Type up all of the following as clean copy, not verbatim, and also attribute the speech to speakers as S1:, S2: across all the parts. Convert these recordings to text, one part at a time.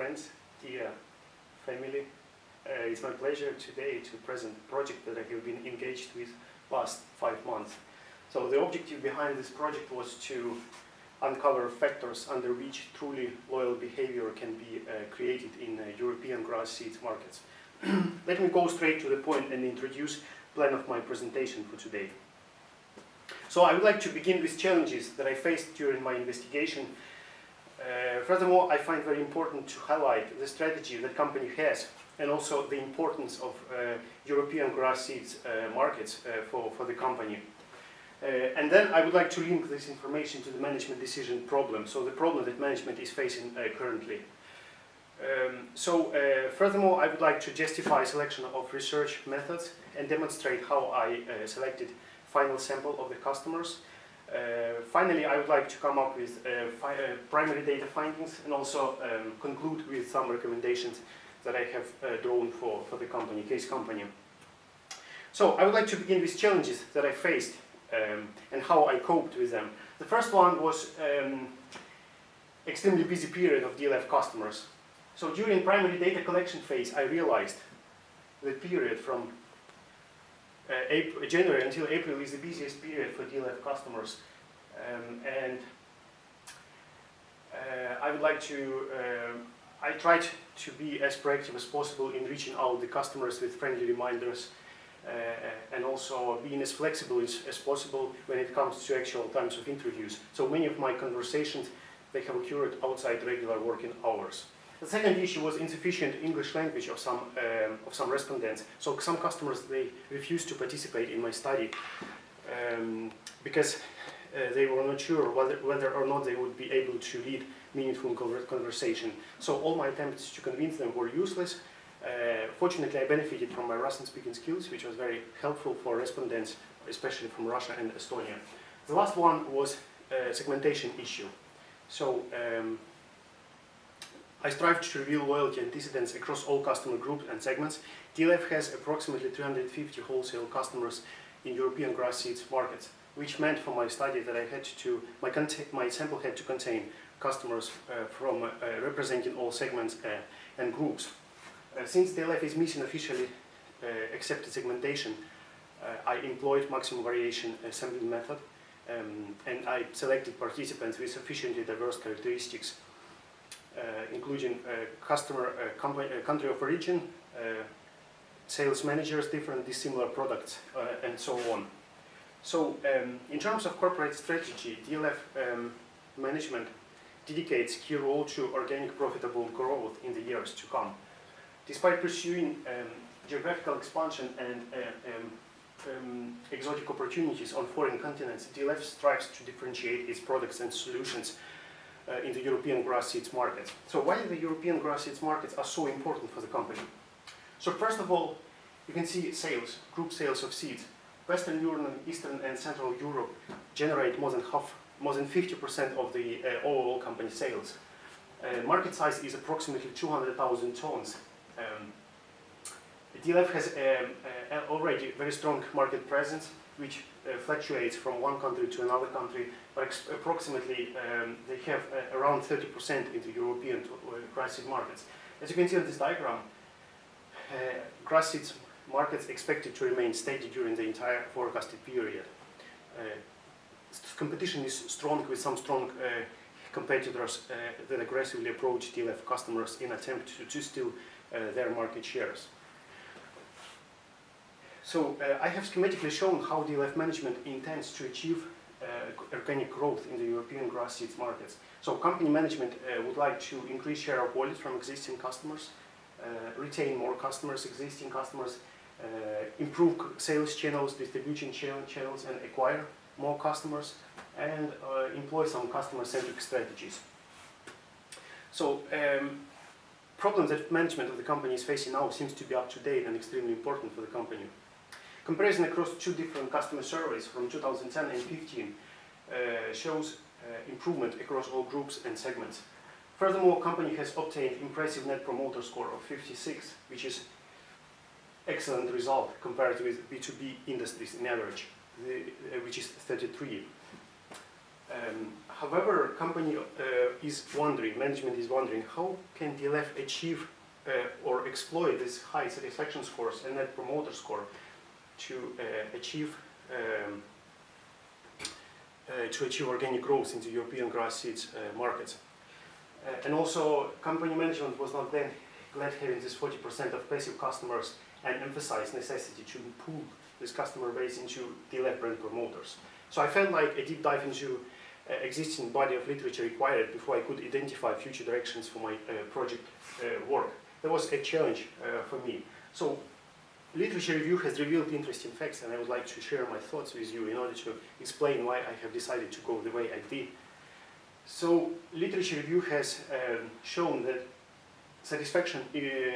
S1: friends, dear family. It's my pleasure today to present a project that I have been engaged with past 5 months. So the objective behind this project was to uncover factors under which truly loyal behavior can be created in European grass seeds markets. Let me go straight to the point and introduce the plan of my presentation for today. So I would like to begin with challenges that I faced during my investigation. Furthermore, I find very important to highlight the strategy that company has and also the importance of European grass seeds markets for the company. And then I would like to link this information to the management decision problem, so the problem that management is facing currently. Furthermore, I would like to justify selection of research methods and demonstrate how I selected final sample of the customers. Finally, I would like to come up with primary data findings and also conclude with some recommendations that I have drawn for the company, case company. So I would like to begin with challenges that I faced and how I coped with them. The first one was extremely busy period of DLF customers. So during primary data collection phase, I realized the period from January until April is the busiest period for DLF customers. I would like to, I tried to be as proactive as possible in reaching out the customers with friendly reminders and also being as flexible as possible when it comes to actual times of interviews. So many of my conversations, they have occurred outside regular working hours. The second issue was insufficient English language of some respondents. So some customers, they refused to participate in my study because they were not sure whether or not they would be able to lead meaningful conversation. So all my attempts to convince them were useless. Fortunately, I benefited from my Russian speaking skills, which was very helpful for respondents, especially from Russia and Estonia. The last one was a segmentation issue. So I strive to reveal loyalty and dissidence across all customer groups and segments. DLF has approximately 350 wholesale customers in European grass seeds markets, which meant for my study that I had to, my sample had to contain customers from representing all segments and groups. Since DLF is missing officially accepted segmentation, I employed maximum variation sampling method and I selected participants with sufficiently diverse characteristics, including customer country of origin, sales managers, different dissimilar products, and so on. So in terms of corporate strategy, DLF management dedicates key role to organic profitable growth in the years to come. Despite pursuing geographical expansion and exotic opportunities on foreign continents, DLF strives to differentiate its products and solutions in the European grass seeds markets. So why the European grass seeds markets are so important for the company? So first of all, you can see sales, group sales of seeds. Western Europe, Eastern and Central Europe generate more than 50% of the overall company sales. Market size is approximately 200,000 tons. DLF has already very strong market presence, which fluctuates from one country to another country, but approximately they have around 30% in the European grass seed markets. As you can see on this diagram, grass seeds markets expected to remain steady during the entire forecasted period. Competition is strong with some strong competitors that aggressively approach DLF customers in attempt to steal their market shares. So I have schematically shown how DLF management intends to achieve organic growth in the European grass seeds markets. So company management would like to increase share of wallet from existing customers, retain more customers, existing customers, improve sales channels, distribution channels, and acquire more customers, and employ some customer-centric strategies. So problems that management of the company is facing now seems to be up to date and extremely important for the company. Comparison across two different customer surveys from 2010 and 15 shows improvement across all groups and segments. Furthermore, company has obtained impressive net promoter score of 56, which is excellent result compared with B2B industries in average, which is 33. However, company management is wondering, how can DLF achieve or exploit these high satisfaction scores and net promoter score to achieve organic growth in the European grass seeds markets. And also, company management was not then glad having this 40% of passive customers and emphasized necessity to pool this customer base into DLF brand promoters. So I felt like a deep dive into existing body of literature required before I could identify future directions for my project work. That was a challenge for me. So literature review has revealed interesting facts, and I would like to share my thoughts with you in order to explain why I have decided to go the way I did. So literature review has shown that satisfaction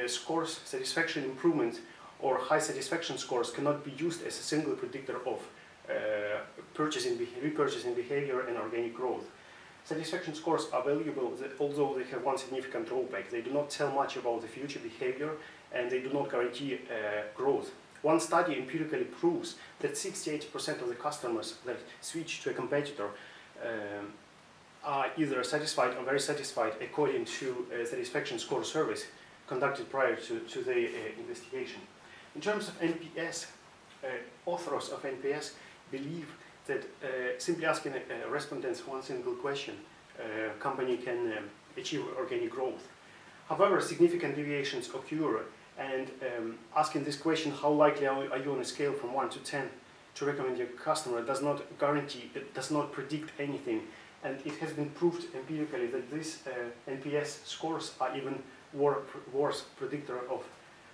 S1: scores, satisfaction improvement, or high satisfaction scores cannot be used as a single predictor of repurchasing behavior and organic growth. Satisfaction scores are valuable, although they have one significant drawback. They do not tell much about the future behavior, and they do not guarantee growth. One study empirically proves that 68% of the customers that switch to a competitor are either satisfied or very satisfied, according to a satisfaction score surveys conducted prior to the investigation. In terms of NPS, authors of NPS believe that simply asking respondents one single question, company can achieve organic growth. However, significant deviations occur, and asking this question, how likely are you on a scale from 1 to 10 to recommend your customer, does not guarantee, it does not predict anything. And it has been proved empirically that these NPS scores are even worse predictor of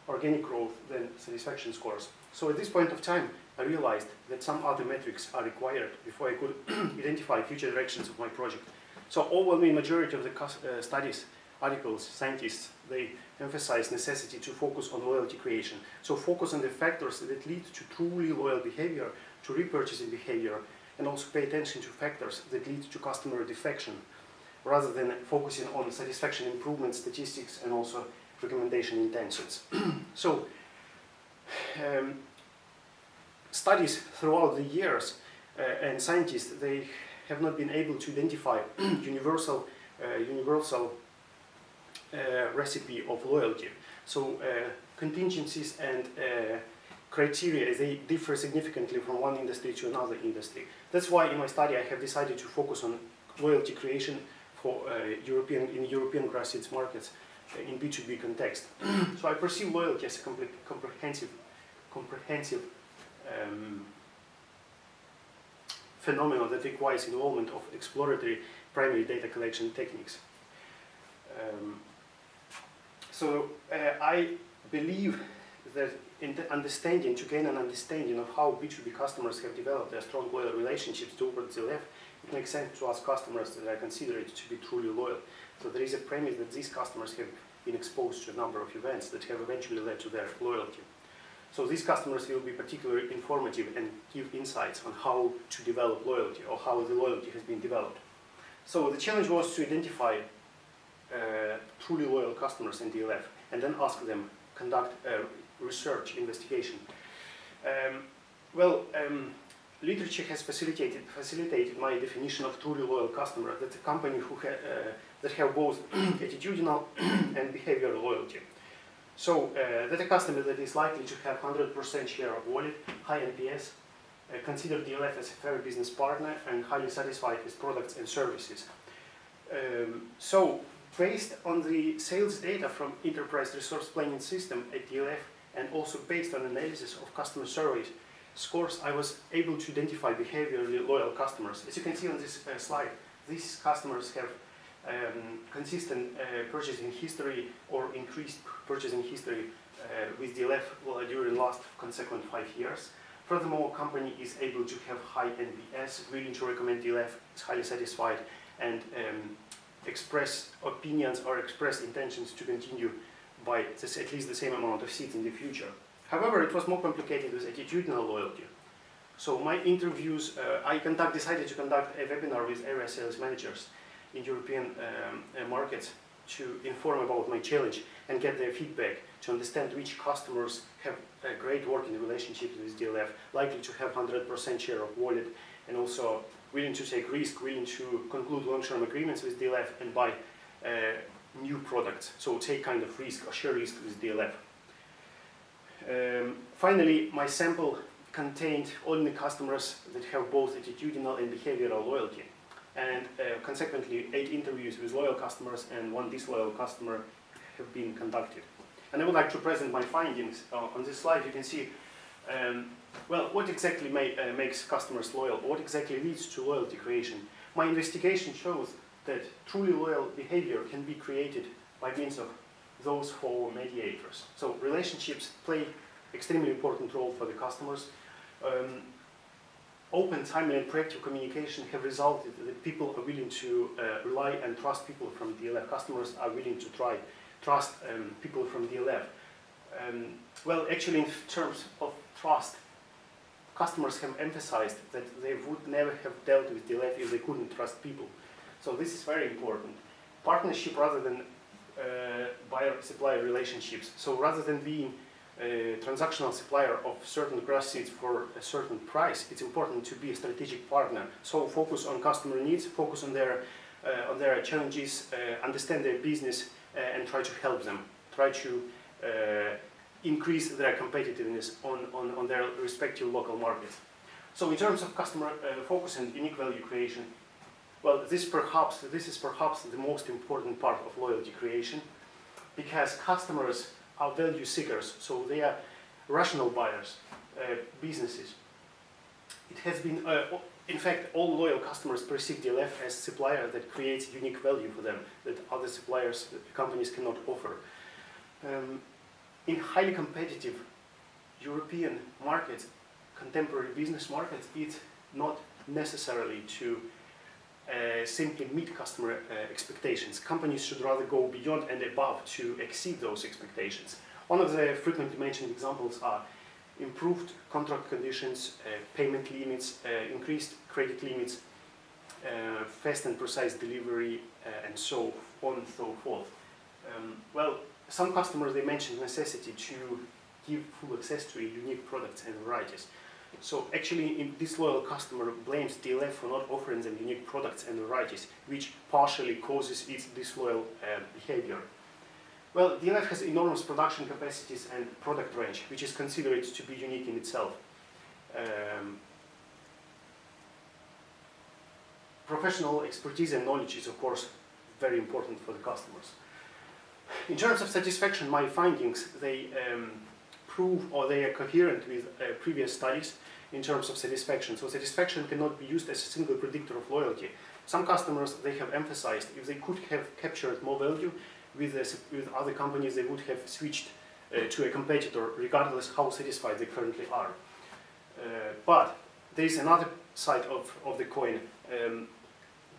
S1: organic growth than satisfaction scores. So at this point of time, I realized that some other metrics are required before I could identify future directions of my project. So overwhelming majority of the studies, articles, scientists, they emphasize necessity to focus on loyalty creation. So focus on the factors that lead to truly loyal behavior, to repurchasing behavior, and also pay attention to factors that lead to customer defection, rather than focusing on satisfaction improvement statistics and also recommendation intentions. So, studies throughout the years and scientists, they have not been able to identify universal recipe of loyalty. So contingencies and criteria, they differ significantly from one industry to another industry. That's why in my study I have decided to focus on loyalty creation for European grass seeds markets in B2B context. So I perceive loyalty as a comprehensive phenomenon that requires involvement of exploratory primary data collection techniques. I believe that in the understanding, to gain an understanding of how B2B customers have developed their strong loyal relationships towards DLF, it makes sense to ask customers that I consider it to be truly loyal. So there is a premise that these customers have been exposed to a number of events that have eventually led to their loyalty. So these customers will be particularly informative and give insights on how to develop loyalty or how the loyalty has been developed. So the challenge was to identify truly loyal customers in DLF and then ask them, conduct a research investigation. Literature has facilitated my definition of truly loyal customer. That's a company that have both attitudinal and behavioral loyalty. So that's a customer that is likely to have 100% share of wallet, high NPS, consider DLF as a fair business partner, and highly satisfied with products and services. So based on the sales data from Enterprise Resource Planning System at DLF, and also based on analysis of customer surveys scores, I was able to identify behaviorally loyal customers. As you can see on this slide, these customers have consistent purchasing history or increased purchasing history with DLF during the last consequent 5 years. Furthermore, company is able to have high NPS, willing to recommend DLF, is highly satisfied, and express opinions or express intentions to continue by at least the same amount of seeds in the future. However, it was more complicated with attitudinal loyalty. So my interviews, I decided to conduct a webinar with area sales managers in European markets to inform about my challenge and get their feedback to understand which customers have a great working relationship with DLF, likely to have 100% share of wallet, and also willing to take risk, willing to conclude long-term agreements with DLF and buy new products. So take kind of risk or share risk with DLF. Finally, my sample contained only customers that have both attitudinal and behavioral loyalty. And consequently, 8 interviews with loyal customers and 1 disloyal customer have been conducted. And I would like to present my findings. On this slide you can see, well, what exactly makes customers loyal? What exactly leads to loyalty creation? My investigation shows that truly loyal behavior can be created by means of those 4 mediators. So relationships play extremely important role for the customers. Open, timely and proactive communication have resulted that people are willing to rely and trust people from DLF. Customers are willing to trust people from DLF. Well, actually, in terms of trust, customers have emphasized that they would never have dealt with DLF if they couldn't trust people. So this is very important. Partnership rather than buyer-supplier relationships. So rather than being a transactional supplier of certain grass seeds for a certain price, it's important to be a strategic partner. So focus on customer needs, focus on their challenges, understand their business, and try to help them. Try to increase their competitiveness on their respective local markets. So in terms of customer focus and unique value creation, well, this is perhaps the most important part of loyalty creation, because customers are value seekers, so they are rational buyers, businesses. It has been, in fact, all loyal customers perceive DLF as a supplier that creates unique value for them that other suppliers, companies cannot offer. In highly competitive European markets, contemporary business markets, it's not necessarily to simply meet customer expectations. Companies should rather go beyond and above to exceed those expectations. One of the frequently mentioned examples are improved contract conditions, payment limits, increased credit limits, fast and precise delivery, and so on and so forth. Well, some customers, they mentioned necessity to give full access to unique products and varieties. So actually, this loyal customer blames DLF for not offering them unique products and varieties, which partially causes its disloyal behavior. Well, DLF has enormous production capacities and product range, which is considered to be unique in itself. Professional expertise and knowledge is, of course, very important for the customers. In terms of satisfaction, my findings, they prove or they are coherent with previous studies in terms of satisfaction. So satisfaction cannot be used as a single predictor of loyalty. Some customers, they have emphasized if they could have captured more value with other companies, they would have switched to a competitor regardless how satisfied they currently are. But there is another side of the coin.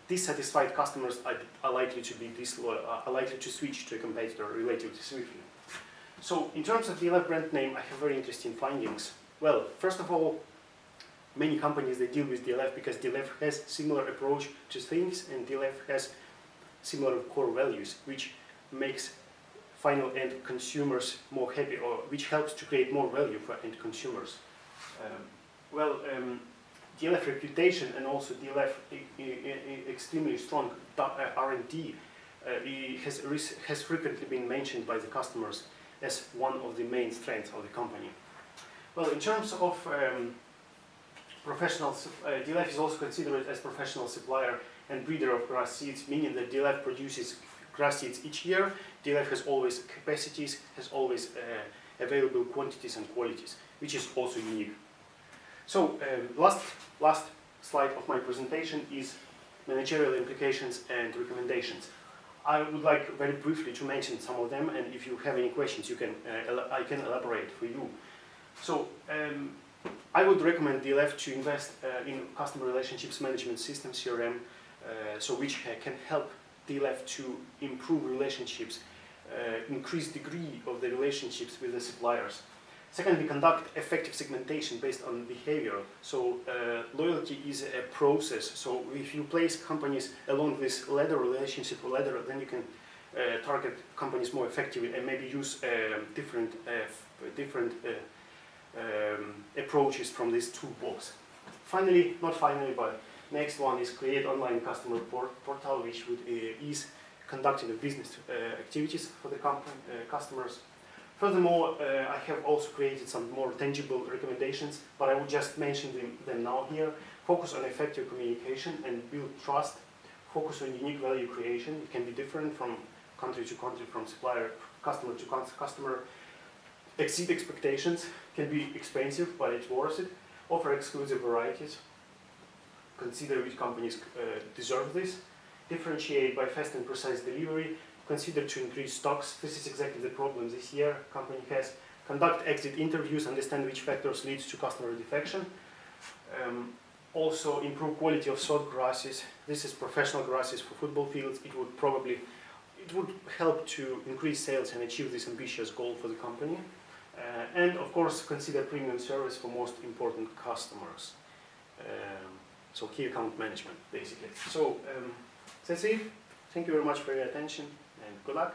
S1: Dissatisfied customers are likely to be disloyal, are likely to switch to a competitor relatively swiftly. So in terms of DLF brand name, I have very interesting findings. Well, first of all, many companies, they deal with DLF because DLF has similar approach to things and DLF has similar core values, which makes final end consumers more happy, or which helps to create more value for end consumers. DLF reputation and also DLF extremely strong R&D has frequently been mentioned by the customers as one of the main strengths of the company. Well, in terms of professionals, DLF is also considered as professional supplier and breeder of grass seeds, meaning that DLF produces grass seeds each year. DLF has always capacities, has always available quantities and qualities, which is also unique. So last slide of my presentation is managerial implications and recommendations. I would like very briefly to mention some of them, and if you have any questions, I can elaborate for you. So I would recommend DLF to invest in customer relationships management system, CRM, which can help DLF to improve relationships, increase degree of the relationships with the suppliers. Secondly, conduct effective segmentation based on behavior. So loyalty is a process. So if you place companies along this relationship ladder, then you can target companies more effectively and maybe use different approaches from this toolbox. Finally, not finally, but Next one is create online customer portal, which would ease conducting the business activities for the customers. Furthermore, I have also created some more tangible recommendations, but I will just mention them now here. Focus on effective communication and build trust. Focus on unique value creation. It can be different from country to country, from supplier, customer to customer. Exceed expectations. Can be expensive, but it's worth it. Offer exclusive varieties. Consider which companies deserve this. Differentiate by fast and precise delivery. Consider to increase stocks. This is exactly the problem this year company has. Conduct exit interviews, understand which factors lead to customer defection. Also improve quality of sod grasses. This is professional grasses for football fields. It would help to increase sales and achieve this ambitious goal for the company. And of course, consider premium service for most important customers. So key account management, basically. So that's it. Thank you very much for your attention, and good luck.